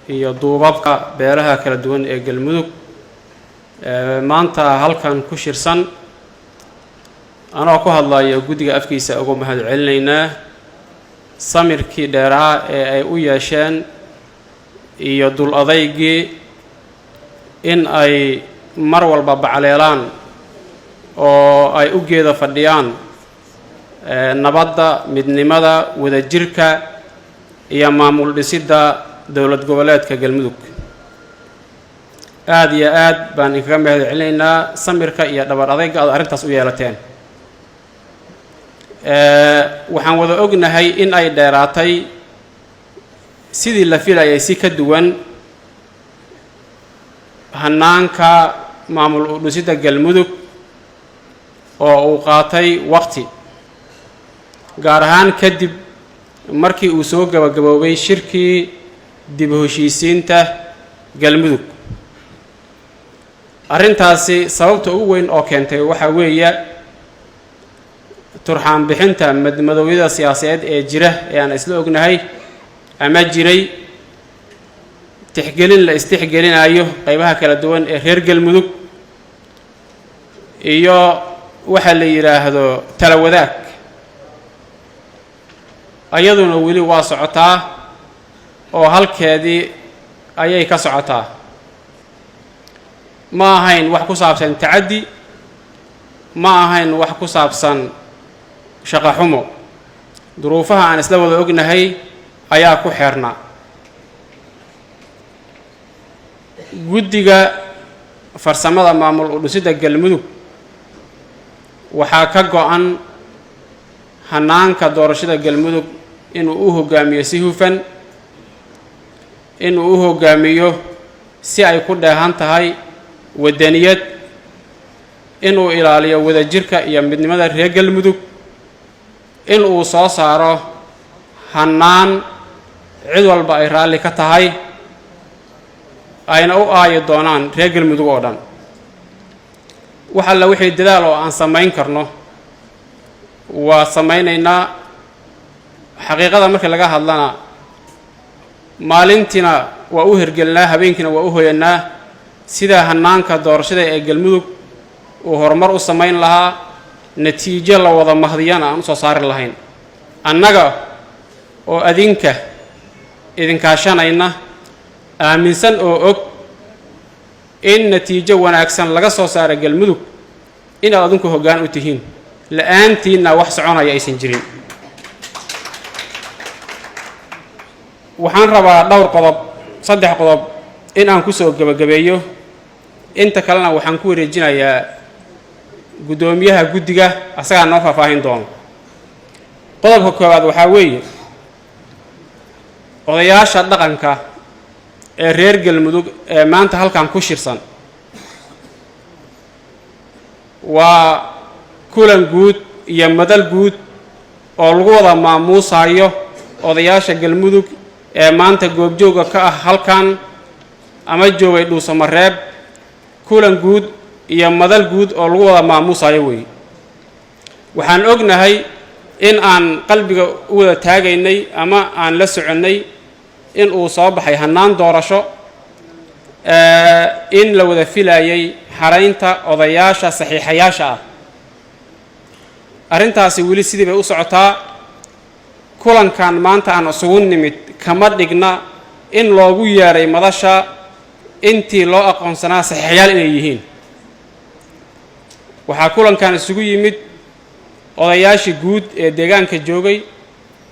iyo duubabka beeraha kala duwan ee galmudug maanta halkan ku shirsan anoo ku hadlayo guddiga afkiisa ugu mahad celinaynaa samirkii dheeraa ee ay u yeesheen iyo dul adaygii in ay mar walba bacleelaan oo ay u geeda fadhiyaan nabadda midnimada wadajirka iyo maamul dhisidda dowlad goboleedka galmudug aad iyo aad baan idinkaga mahad celinaynaa samirka iyo dhabar adayga aad arrintaas u yeelateen waxaan wada ognahay in ay dheeraatay sidii la filayay si ka duwan hanaanka maamul dhisidda galmudug oo uu qaatay waqti gaar ahaan kadib markii uu soo gabagaboobay shirkii dib u heshiisiinta galmudug arrintaasi sababta ugu weyn oo keentay waxaa weeye turxaan bixinta madmadowyada siyaasadeed ee jira ee aan isla ognahay ama jiray tixgelin la istixgelinayo qaybaha kala duwan ee reer galmudug iyo waxa la yiraahdo tala wadaag ayaduna weli waa socotaa oo halkeedii ayay ka socotaa ma ahayn wax ku saabsan tacaddi ma ahayn wax ku saabsan shaqo xumo duruufaha aan isla wada ognahay ayaa ku xeernaa guddiga farsamada maamul dhisidda galmudug waxaa ka go'an hanaanka doorashada galmudug inuu u hoggaamiyo si hufan inuu u hoggaamiyo si ay ku dheehan tahay wadaniyad inuu ilaaliyo wadajirka iyo midnimada reer galmudug inuu soo saaro hanaan cid walba ay raalli ka tahay ayna u aayi doonaan reer galmudug oo dhan wax alla wixii dadaal oo aan samayn karno waa samaynaynaa xaqiiqada markii laga hadlana maalintiina waa u hergelnaa habeenkiina waa u hoyanaa sida hanaanka doorashada ee galmudug uu horumar u samayn lahaa natiijo la wada mahdiyana aan u soo saari lahayn annaga oo idinkaashanayna aaminsan oo og in natiijo wanaagsan laga soo saaro galmudug inaad adinku hoggaan u tihiin la'aantiinna wax soconaya aysan jirin waxaan rabaa saddex qodob in aan ku soo gabagabeeyo inta kalena waxaan ku wareejinayaa guddoomiyaha guddiga asagaa noo faahfaahin doono qodobka koowaad waxaa weeye odayaasha dhaqanka ee reer galmudug ee maanta halkan ku shirsan waa kulan guud iyo madal guud oo lagu wada maamuusayo odayaasha galmudug ee maanta goobjooga ka ah halkan ama joogay dhuusamareeb kulan guud iyo madal guud oo lagu wada maamuusayo weeye waxaan ognahay in aan qalbiga u wada taagaynay ama aan la soconnay in uu soo baxay hannaan doorasho in la wada filayay xaraynta odayaasha saxiixayaasha ah arrintaasi weli sidii bay u socotaa kulankan maanta aan isugu nimid kama dhigna in loogu yeeray madasha intii loo aqoonsanaa saxiixayaal inay yihiin waxaa kulankan isugu yimid odayaashii guud ee deegaanka joogay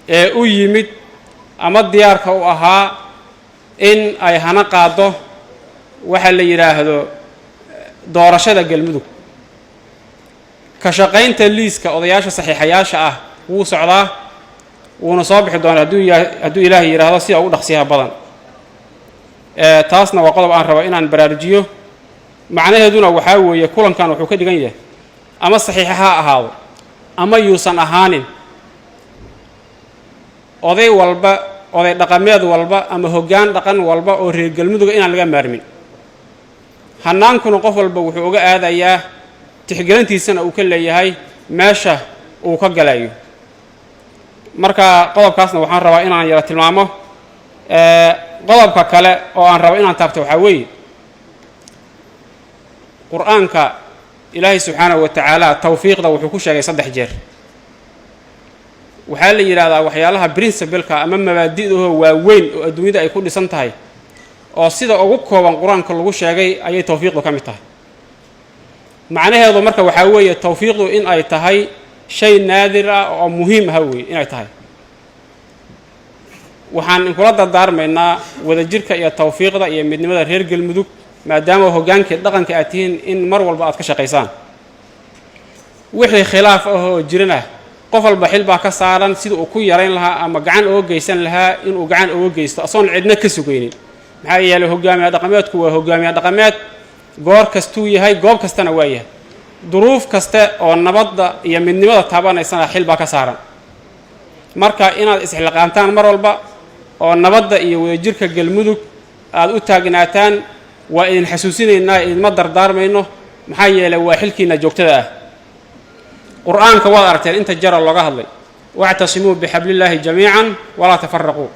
ee u yimid ama diyaarka u ahaa in ay hana qaado waxa la yiraahdo doorashada galmudug ka shaqaynta liiska odayaasha saxiixayaasha ah wuu socdaa wuuna soo bixi doonaa hadduu ilaahay yiraahdo sida ugu dhaqsiyaha badan taasna waa qodob aan rabo inaan baraarujiyo macnaheeduna waxaa weeye kulankan wuxuu ka dhigan yahay ama saxiixa ha ahaado ama yuusan ahaanin oday dhaqameed walba ama hoggaan dhaqan walba oo reer galmuduga inaan laga maarmin hanaankuna qof walba wuxuu uga aadayaa tixgelintiisana uu ka leeyahay meesha uu ka galayo marka qodobkaasna waxaan rabaa inaan yara tilmaamo qodobka kale oo aan rabo inaan taabto waxaa weeye qur'aanka ilaahay subxaanahu wa tacaala tawfiiqda wuxuu ku sheegay 3 jeer waxaa la yidhaahdaa waxyaalaha principleka ama mabaadi'dahoo waaweyn oo adduunyada ay ku dhisan tahay oo sida ugu kooban qur-aanka lagu sheegay ayay tawfiiqdu ka mid tahay macnaheedu marka waxaa weeye tawfiiqdu in ay tahay shay naadir ah oo muhiim ah weeye inay tahay waxaan inkula dardaarmaynaa wadajirka iyo tawfiiqda iyo midnimada reer galmudug maadaama hoggaankii dhaqanka aad tihiin in mar walba aad ka shaqaysaan wixii khilaaf ah oo jirana qof walba xil baa ka saaran sida uu ku yarayn lahaa ama gacan uga geysan lahaa inuu gacan uga geysto asoon cidna ka sugaynin maxaa yeelay hogaamiye dhaqameedku waa hogaamiye dhaqameed goor kastuu yahay goob kastana waa yahay duruuf kaste oo nabadda iyo midnimada taabanaysana xil baa ka saaran marka inaad isxilqaantaan mar walba oo nabadda iyo wadajirka galmudug aad u taagnaataan waa idin xasuusinaynaa idinma dardaarmayno maxaa yeelay waa xilkiina joogtada ah qur'aanka waad aragteen inta jara looga hadlay wactasimuu bixablillaahi jamiican walaa tafaraquu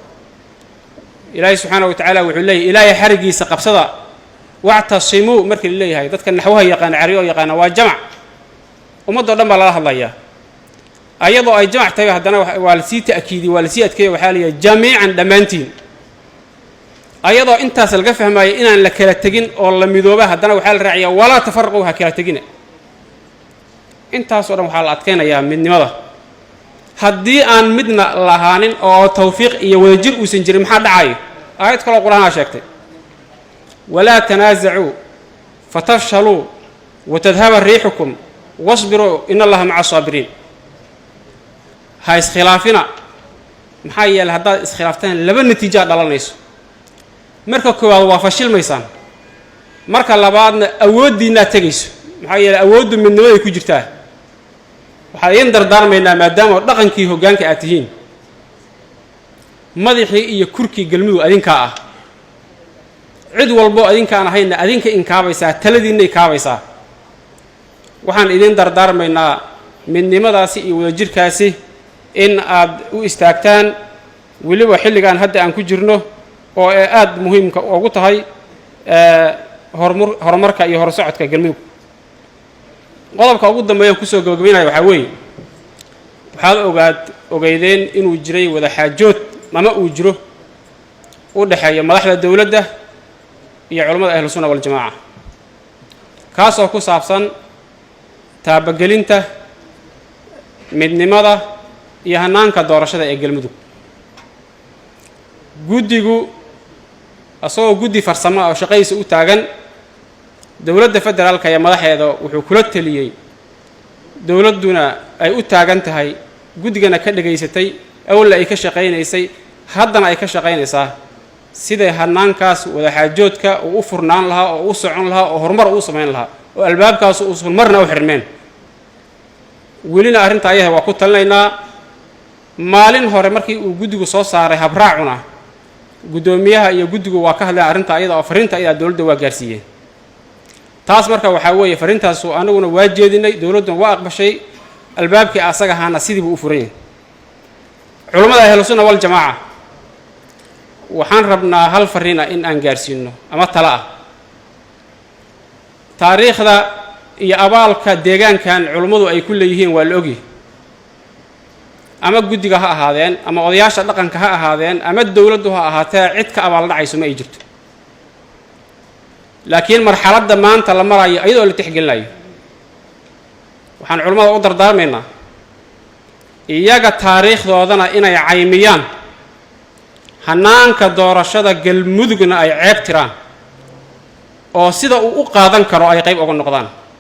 ilaahay subxaanahu wa tacaala wuxuu leeyahy ilaahay xarigiisa qabsada wactasimuu markii la leeyahay dadka naxwaha yaqaana cariyo oo yaqaana waa jamac ummaddoo dhan baa lala hadlayaa ayadoo ay jamac tahay haddana waa lasii ta'kiidiyey waa lasii adkeeyey waxaa la yidhaha jamiican dhammaantiin ayadoo intaas laga fahmayo inaan la kala tegin oo la midooba haddana waxaa la raaciyaa walaa tafaraquu ha kala tegina intaasoo dhan waxaa la adkaynayaa midnimada haddii aan midna lahaanin oo tawfiiq iyo wadajir uusan jirin maxaa dhacayo aayad kaloo qur-aanaa sheegtay walaa tanaasacuu fatafshaluu watadhaba riixukum wasbiruu in allaha maca asaabiriin ha iskhilaafina maxaa yeeley haddaad iskhilaaftaan 2 natiijaa dhalanayso marka koowaad waa fashilmaysaan marka labaadna awooddiinaa tegayso maxaa yeeley awooddu midnimaday ku jirtaa waxaan idiin dardaarmaynaa maadaama dhaqankii hoggaanka aad tihiin madaxii iyo kurkii galmudug adinkaa ah cid walboo adinkaan ahayna adinka inkaabaysaa taladiinnay kaabaysaa waxaan idiin dardaarmaynaa midnimadaasi iyo wadajirkaasi in aad u istaagtaan weliba xilligan hadda aan ku jirno oo ay aad muhiimka ugu tahay horumarka iyo horsocodka galmudug qodobka ugu dambeeyaan kusoo gabagabaynaya waxaa weeye waxaad ogeydeen inuu jiray wada xaajood ama uu jiro u dhexeeya madaxda dowladda iyo culammada ahlu sunna waljamaaca kaasoo ku saabsan taabagelinta midnimada iyo hanaanka doorashada ee galmudug guddigu asagoo guddi farsamo oo shaqadiisa u taagan dowladda federaalka iyo madaxeeda wuxuu kula taliyey dowladduna ay u taagan tahay guddigana ka dhegaysatay awalna ay ka shaqaynaysay haddana ay ka shaqaynaysaa siday hanaankaas wadaxaajoodka uu u furnaan lahaa oo u socon lahaa oo horumar uu samayn lahaa oo albaabkaas uusan marna u xirmeen welina arrinta ayaha waa ku talinaynaa maalin hore markii uu guddigu soo saaray habraacuna guddoomiyaha iyo guddigu waa ka hadleen arrinta ayada oo fariinta ayadaa dowladda waa gaarsiiyeen taas marka waxaa weeye fariintaasu anaguna waa jeedinay dowladduna waa aqbashay albaabkii asaga ahaana sidiibu u furan yahay culammada ahlu sunna waljamaaca waxaan rabnaa hal fariin ah in aan gaarsiino ama talo ah taariikhda iyo abaalka deegaankan culummadu ay ku leeyihiin waa la ogyahay ama guddiga ha ahaadeen ama odayaasha dhaqanka ha ahaadeen ama dowladdu ha ahaatee cid ka abaal dhacayso ma ay jirto laakiin marxaladda maanta la marayo iyadoo la tixgelinayo waxaan culammada u dardaarmaynaa iyaga taariikhdoodana inay caymiyaan hanaanka doorashada galmudugna ay ceeb tiraan oo sida uu u qaadan karo ay qayb uga noqdaan